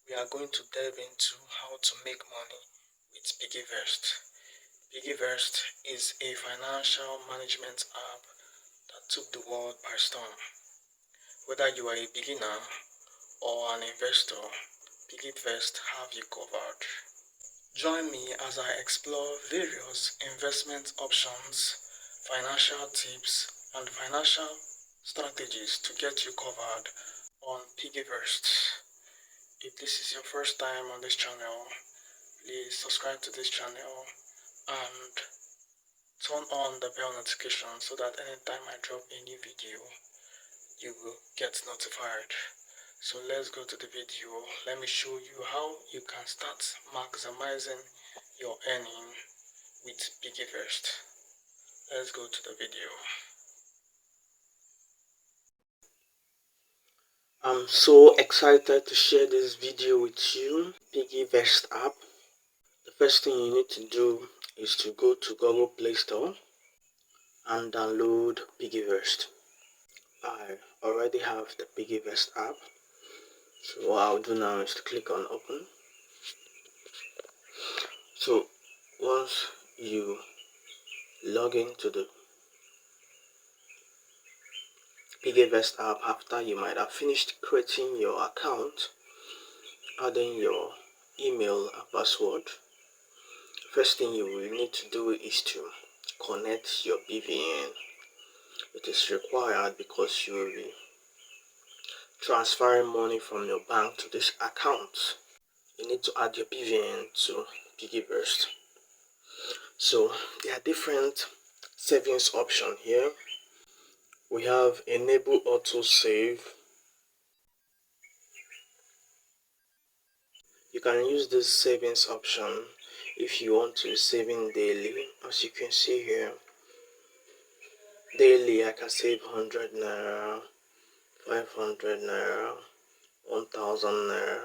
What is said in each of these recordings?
we are going to delve into how to make money with Piggyvest. Piggyvest is a financial management app that took the world by storm. Whether you are a beginner or an investor, Piggyvest have you covered. Join me as I explore various investment options, financial tips, and financial strategies to get you covered on Piggyvest. If this is your first time on this channel, please subscribe to this channel and turn on the bell notification so that anytime I drop a new video, you will get notified. So let's go to the video. Let me show you how you can start maximizing your earning with Piggyvest. Let's go to the video. I'm so excited to share this video with you. Piggyvest app. The first thing you need to do is to go to Google Play Store and download Piggyvest. I already have the Piggyvest app, so what I'll do now is to click on open. So once you log into the Piggyvest app, after you might have finished creating your account, adding your email and password, first thing you will need to do is to connect your BVN. It is required because you will be transferring money from your bank to this account. You need to add your BVN to Piggyvest. So there are different savings options here. We have enable auto save. You can use this savings option if you want to be saving daily. As you can see here, daily I can save 100 naira, 500 naira, 1000 naira,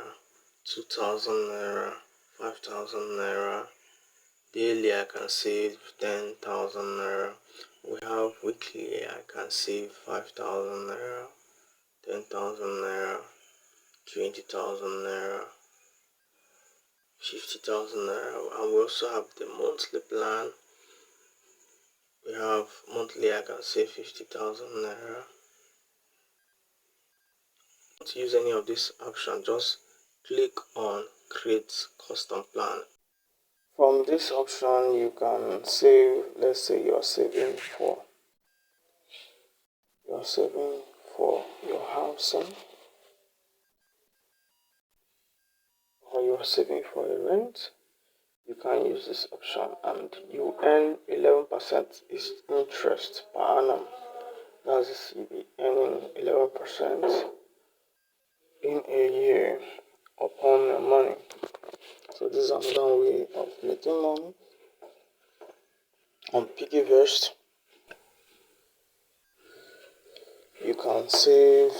2000 naira, 5000 naira. Daily I can save 10,000 naira. We have weekly I can save 5,000 naira, 10,000 naira, 20,000 naira, 50,000 naira, and we also have the monthly plan. We have monthly I can save 50,000 naira. To use any of this option, just click on create custom plan. From this option you can save, let's say you're saving for your housing, or you're saving for a rent. You can use this option and you earn 11% is interest per annum. That's you be earning 11% in a year upon your money. So this is another way of making money on Piggyvest. You can save,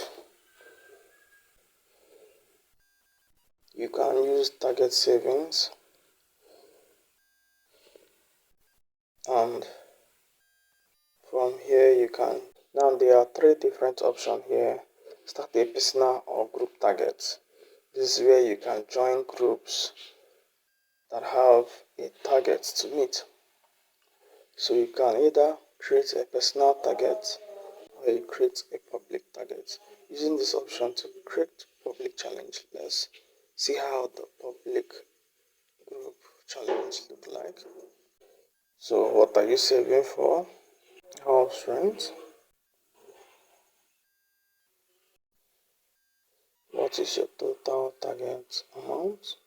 you can use target savings, and from here you can, now there are three different options here. Start a personal or group target. This is where you can join groups that have a target to meet. So you can either create a personal target or you create a public target. Using this option to create public challenge, let's see how the public group challenge look like. So what are you saving for? House rent. What is your total target amount?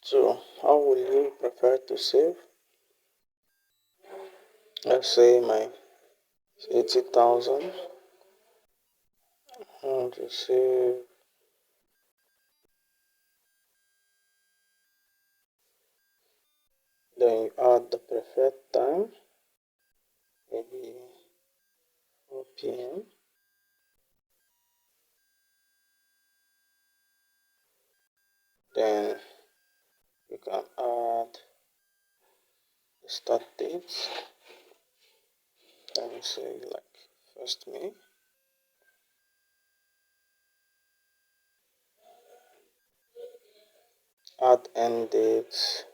So how will you prefer to save? Let's say my 80,000. I want to save, then you add the preferred time, maybe 4 p.m. Then you can add the start date. Let me say like 1st May. add end date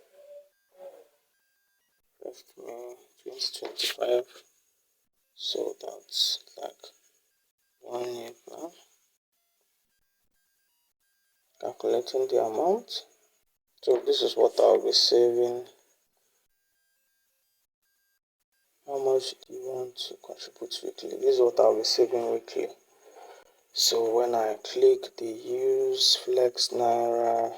1st May 2025. So that's like 1 year plan. Calculating the amount. So this is what I'll be saving. How much do you want to contribute weekly? This is what I'll be saving weekly. So when I click the use flex naira,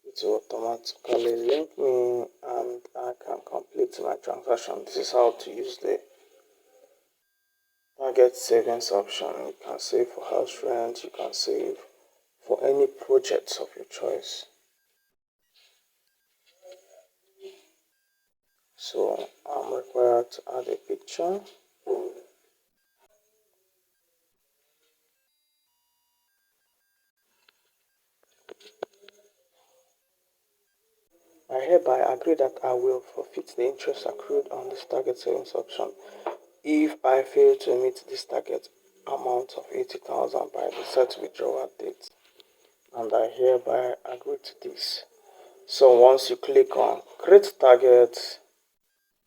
it will automatically link me and I can complete my transaction. This is how to use the target savings option. You can save for house rent, you can save for any projects of your choice. So I'm required to add a picture. I hereby agree that I will forfeit the interest accrued on this target savings option if I fail to meet this target amount of 80,000 by the set withdrawal date, and I hereby agree to this. So once you click on create target,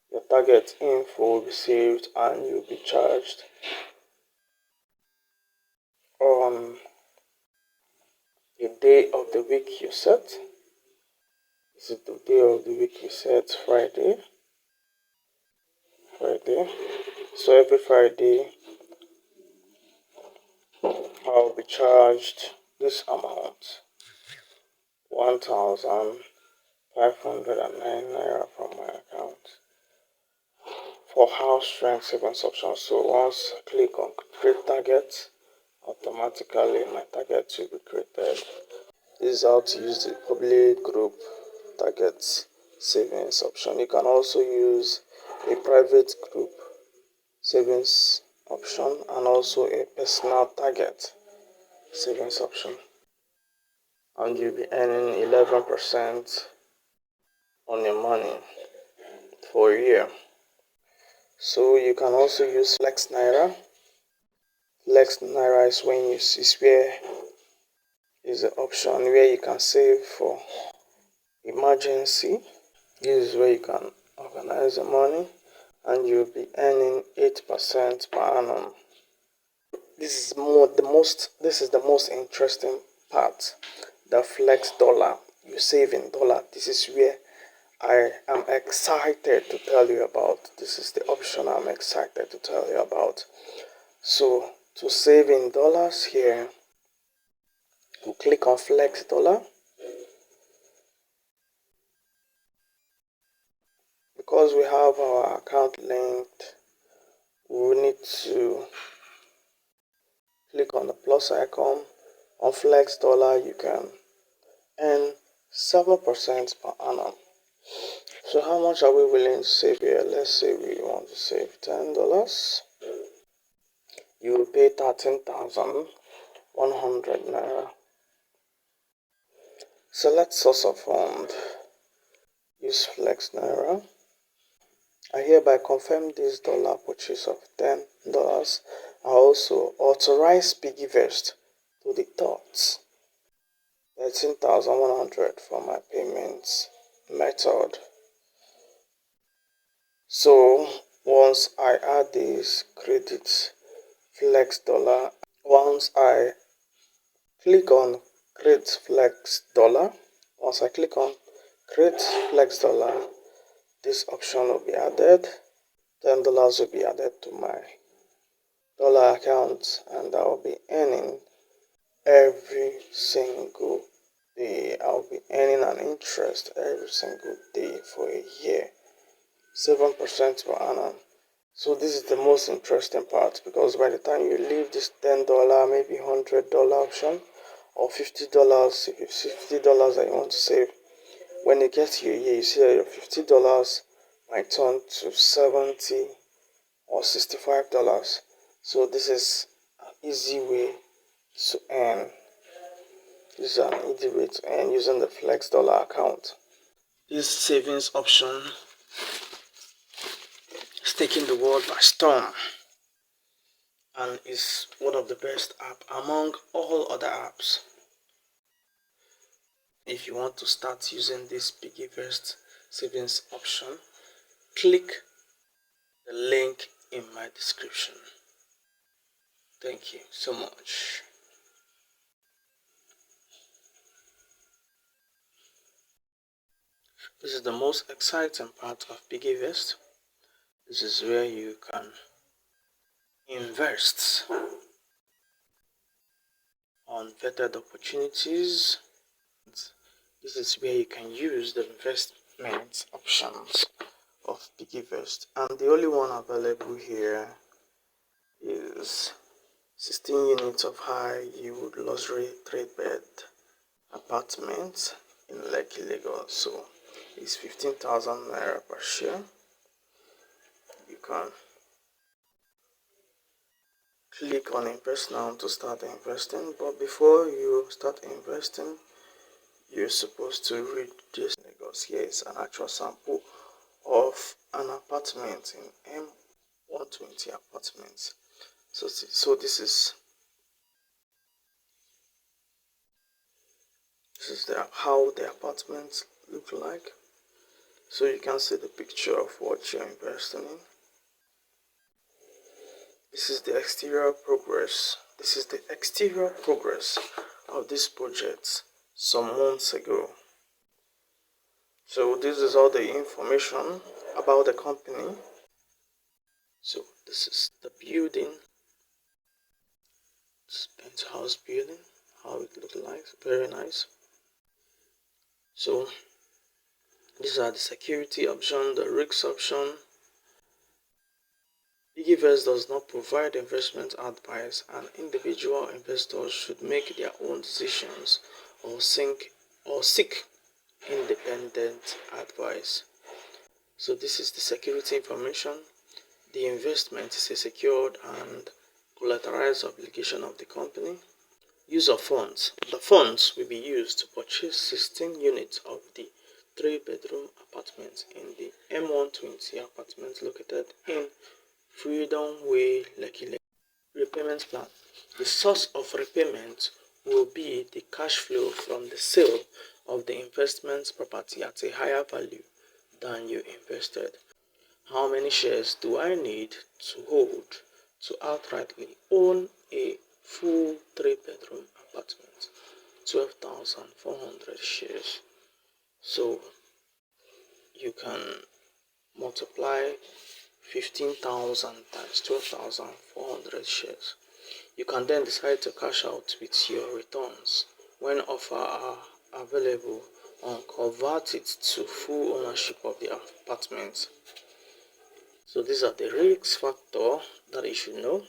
your target info will be saved and you'll be charged on the day of the week you set. This is the day of the week you set, Friday. So every Friday I'll be charged this amount, 1,509 naira from my account for house rent savings option. So once I click on create target, automatically my target will be created. This is how to use the public group target savings option. You can also use a private group savings option and also a personal target savings option, and you'll be earning 11% on your money for a year. So you can also use flex naira. Flex naira is when you is where is the option where you can save for emergency. This is where you can organize the money and you'll be earning 8% per annum. This is the most interesting part. The flex dollar. You save in dollar. This is where I am excited to tell you about. This is the option I'm excited to tell you about. So to save in dollars here, you click on flex dollar. Because we have our account linked, we need to click on the plus icon. On flex dollar you can earn 7% per annum. So how much are we willing to save here? Let's say we want to save $10. You will pay 13,100 naira. Select source of fund. Use flex naira. I hereby confirm this dollar purchase of $10. I also authorize Piggyvest to deduct 13,100 for my payments method. So once I add this credit flex dollar, once I click on create flex dollar, this option will be added. $10 will be added to my dollar account and I will be earning every single day. I'll be earning an interest every single day for a year, 7% per annum. So this is the most interesting part, because by the time you leave this $10, maybe $100 option, or $50, if it's $50 that you want to save, when you get to your year, you see that your $50 might turn to $70 or $65. So this is an easy way to earn. This is an easy way to earn using the flex dollar account. This savings option is taking the world by storm and is one of the best apps among all other apps. If you want to start using this Piggyvest savings option, click the link in my description. Thank you so much. This is the most exciting part of Piggyvest. This is where you can invest on vetted opportunities. This is where you can use the investment options of Piggyvest, and the only one available here is 16 units of high yield luxury 3-bed apartment in Lekki, Lagos. So it's 15,000 naira per share. You can click on invest now to start investing, but before you start investing, you're supposed to read this. Lagos. Here is an actual sample of an apartment in M120 apartments. So this is how the apartments look like. So you can see the picture of what you're investing in. This is the exterior progress. This is the exterior progress of this project some months ago. So this is all the information about the company. So this is the building, this penthouse building, how it looks like, very nice. So these are the security option, the risk option. Piggyvest does not provide investment advice, and individual investors should make their own decisions or seek independent advice. So this is the security information. The investment is a secured and collateralized obligation of the company. Use of funds. The funds will be used to purchase 16 units of the 3-bedroom apartment in the M120 apartment located in Freedom Way, Lekki. Repayment plan. The source of repayment will be the cash flow from the sale of the investment property at a higher value than you invested. How many shares do I need to hold to outrightly own a full 3-bedroom apartment? 12,400 shares. So you can multiply 15,000 times 12,400 shares. You can then decide to cash out with your returns when offers are available and convert it to full ownership of the apartment. So these are the risk factor that you should know.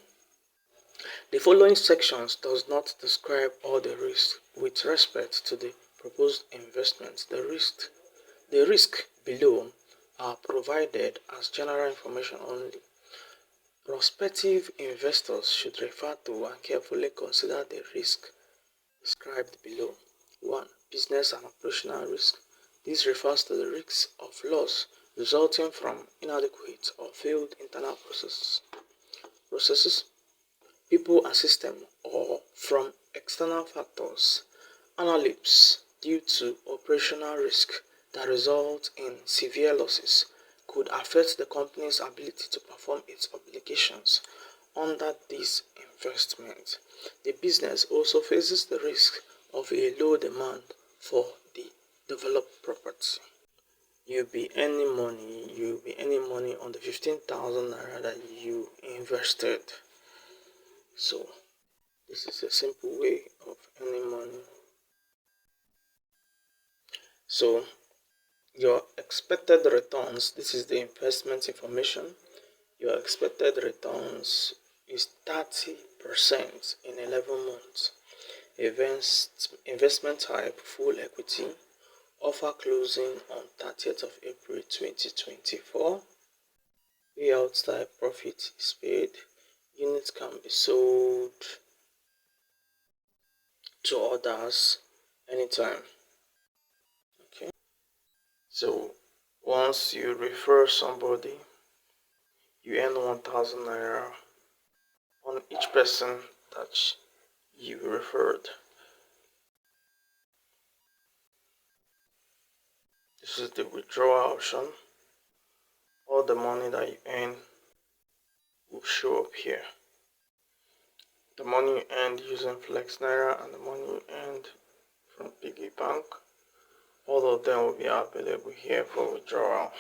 The following sections does not describe all the risks with respect to the proposed investment. The risk below are provided as general information only. Prospective investors should refer to and carefully consider the risk described below. 1. Business and operational risk. This refers to the risks of loss resulting from inadequate or failed internal processes, people and system, or from external factors. Analysts, due to operational risk that result in severe losses, could affect the company's ability to perform its obligations under this investment. The business also faces the risk of a low demand for the developed property. You'll be earning money on the 15,000 naira that you invested. So this is a simple way of earning money. So your expected returns, this is the investment information. Your expected returns is 30% in 11 months. Investment type, full equity. Offer closing on 30th of April 2024. Payout type, profit is paid. Units can be sold to others anytime. Okay. So once you refer somebody, you earn 1,000 naira on each person that you referred. This is the withdrawal option. All the money that you earn will show up here. The money you earned using Flex Naira and the money you earned from Piggy Bank, all of them will be available here for withdrawal.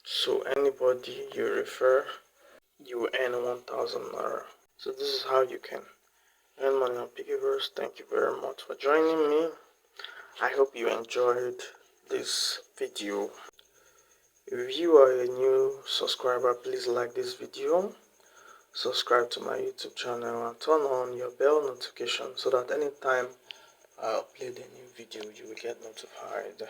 So anybody you refer, you will earn 1,000 Naira. So this is how you can earn money on Piggyvest. Thank you very much for joining me. I hope you enjoyed this video. If you are a new subscriber, please like this video, subscribe to my YouTube channel, and turn on your bell notification so that anytime I upload a new video, you will get notified.